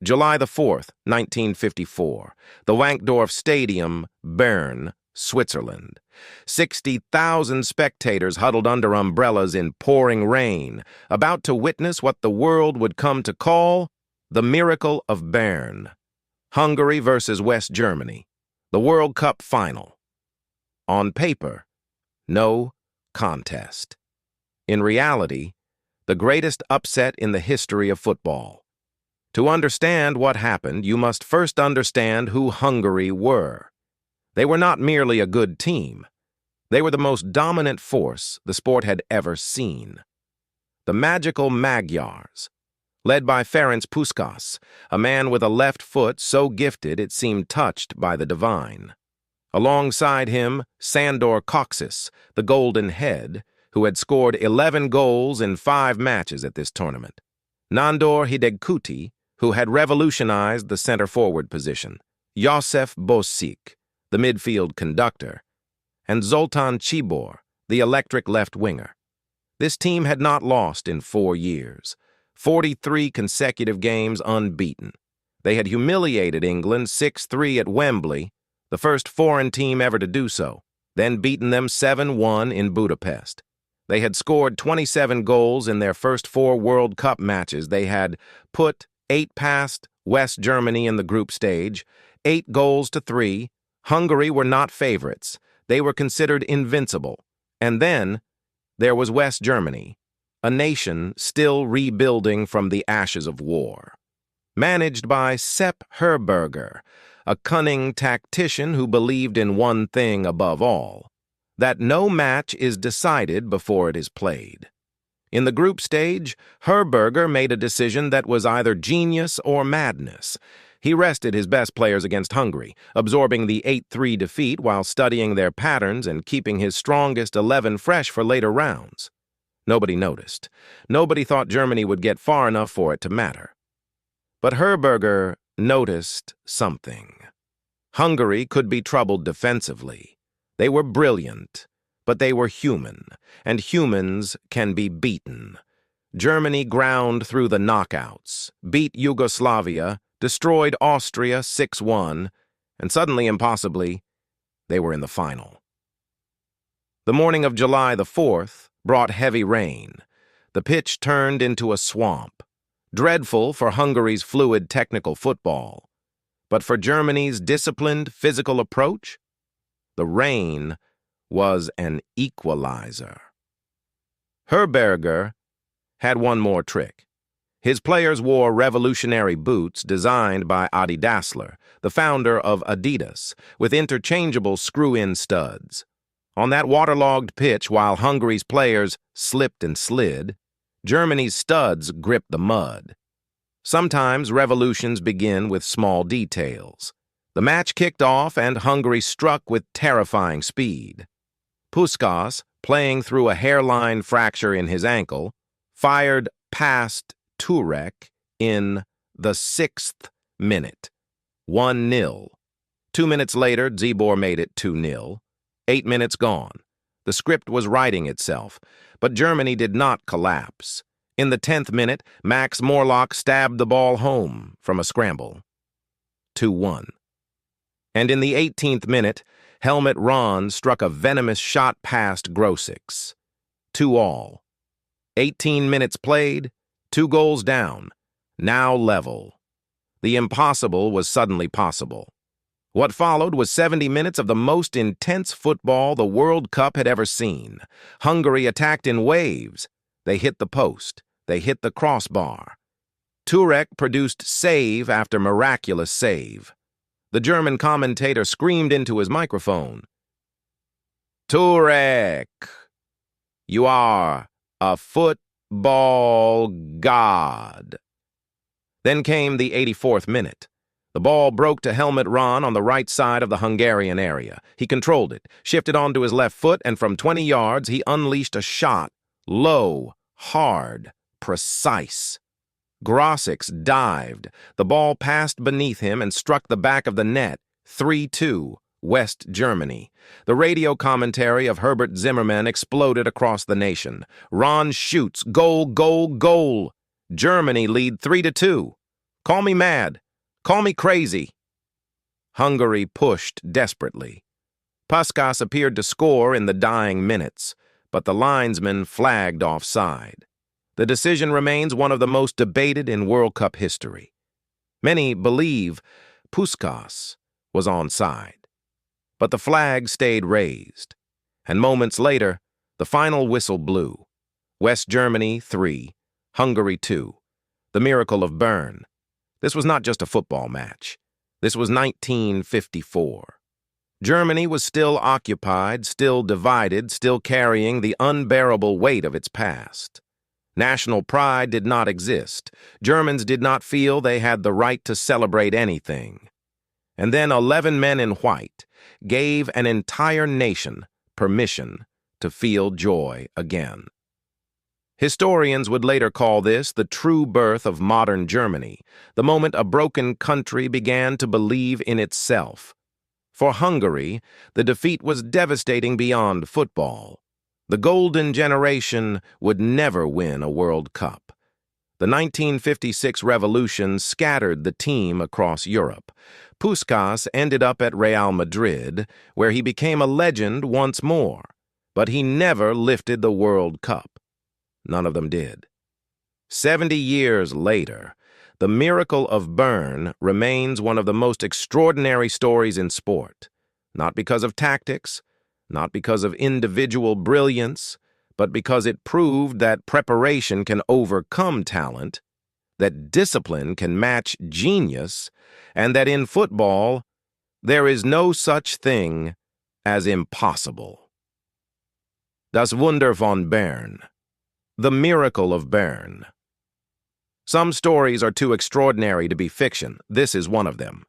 July the 4th, 1954. The Wankdorf Stadium, Bern, Switzerland. 60,000 spectators huddled under umbrellas in pouring rain, about to witness what the world would come to call the Miracle of Bern. Hungary versus West Germany. The World Cup final. On paper, no contest. In reality, the greatest upset in the history of football. To understand what happened, you must first understand who Hungary were. They were not merely a good team. They were the most dominant force the sport had ever seen. The Magical Magyars, led by Ferenc Puskás, a man with a left foot so gifted it seemed touched by the divine. Alongside him, Sándor Kocsis, the Golden Head, who had scored 11 goals in 5 matches at this tournament. Nándor Hidegkuti, who had revolutionized the center-forward position. József Bosik, the midfield conductor. And Zoltán Csibor, the electric left-winger. This team had not lost in 4 years. 43 consecutive games unbeaten. They had humiliated England 6-3 at Wembley, the first foreign team ever to do so, then beaten them 7-1 in Budapest. They had scored 27 goals in their first 4 World Cup matches. They had put 8 past West Germany in the group stage, 8 goals to 3. Hungary were not favorites. They were considered invincible. And then there was West Germany, a nation still rebuilding from the ashes of war. Managed by Sepp Herberger, a cunning tactician who believed in one thing above all, that no match is decided before it is played. In the group stage, Herberger made a decision that was either genius or madness. He rested his best players against Hungary, absorbing the 8-3 defeat while studying their patterns and keeping his strongest 11 fresh for later rounds. Nobody noticed. Nobody thought Germany would get far enough for it to matter. But Herberger noticed something. Hungary could be troubled defensively. They were brilliant, but they were human, and humans can be beaten. Germany ground through the knockouts, beat Yugoslavia, destroyed Austria 6-1, and suddenly, impossibly, they were in the final. The morning of July the 4th brought heavy rain. The pitch turned into a swamp. Dreadful for Hungary's fluid technical football. But for Germany's disciplined physical approach, the rain was an equalizer. Herberger had one more trick. His players wore revolutionary boots designed by Adidas, the founder of Adidas, with interchangeable screw-in studs. On that waterlogged pitch, while Hungary's players slipped and slid, Germany's studs gripped the mud. Sometimes revolutions begin with small details. The match kicked off and Hungary struck with terrifying speed. Puskás, playing through a hairline fracture in his ankle, fired past Turek in the 6th minute. 1-0. 2 minutes later, Csibor made it 2-0. 8 minutes gone. The script was writing itself, but Germany did not collapse. In the 10th minute, Max Morlock stabbed the ball home from a scramble. 2-1. And in the 18th minute, Helmut Rahn struck a venomous shot past Kocsis. 2-2. 18 minutes played, 2 goals down, now level. The impossible was suddenly possible. What followed was 70 minutes of the most intense football the World Cup had ever seen. Hungary attacked in waves. They hit the post. They hit the crossbar. Turek produced save after miraculous save. The German commentator screamed into his microphone, "Turek, you are a football god." Then came the 84th minute. The ball broke to Helmut Rahn on the right side of the Hungarian area. He controlled it, shifted onto his left foot, and from 20 yards he unleashed a shot. Low, hard, precise. Kocsis dived. The ball passed beneath him and struck the back of the net. 3-2, West Germany. The radio commentary of Herbert Zimmermann exploded across the nation. Rahn shoots. Goal, goal, goal. Germany lead 3-2. Call me mad. Call me crazy. Hungary pushed desperately. Puskás appeared to score in the dying minutes, but the linesman flagged offside. The decision remains one of the most debated in World Cup history. Many believe Puskás was onside, but the flag stayed raised, and moments later, the final whistle blew. West Germany 3, Hungary 2. The Miracle of Bern. This was not just a football match. This was 1954. Germany was still occupied, still divided, still carrying the unbearable weight of its past. National pride did not exist. Germans did not feel they had the right to celebrate anything. And then 11 men in white gave an entire nation permission to feel joy again. Historians would later call this the true birth of modern Germany, the moment a broken country began to believe in itself. For Hungary, the defeat was devastating beyond football. The golden generation would never win a World Cup. The 1956 revolution scattered the team across Europe. Puskás ended up at Real Madrid, where he became a legend once more, but he never lifted the World Cup. None of them did. 70 years later, the Miracle of Bern remains one of the most extraordinary stories in sport, not because of tactics, not because of individual brilliance, but because it proved that preparation can overcome talent, that discipline can match genius, and that in football, there is no such thing as impossible. Das Wunder von Bern. The Miracle of Bern. Some stories are too extraordinary to be fiction. This is one of them.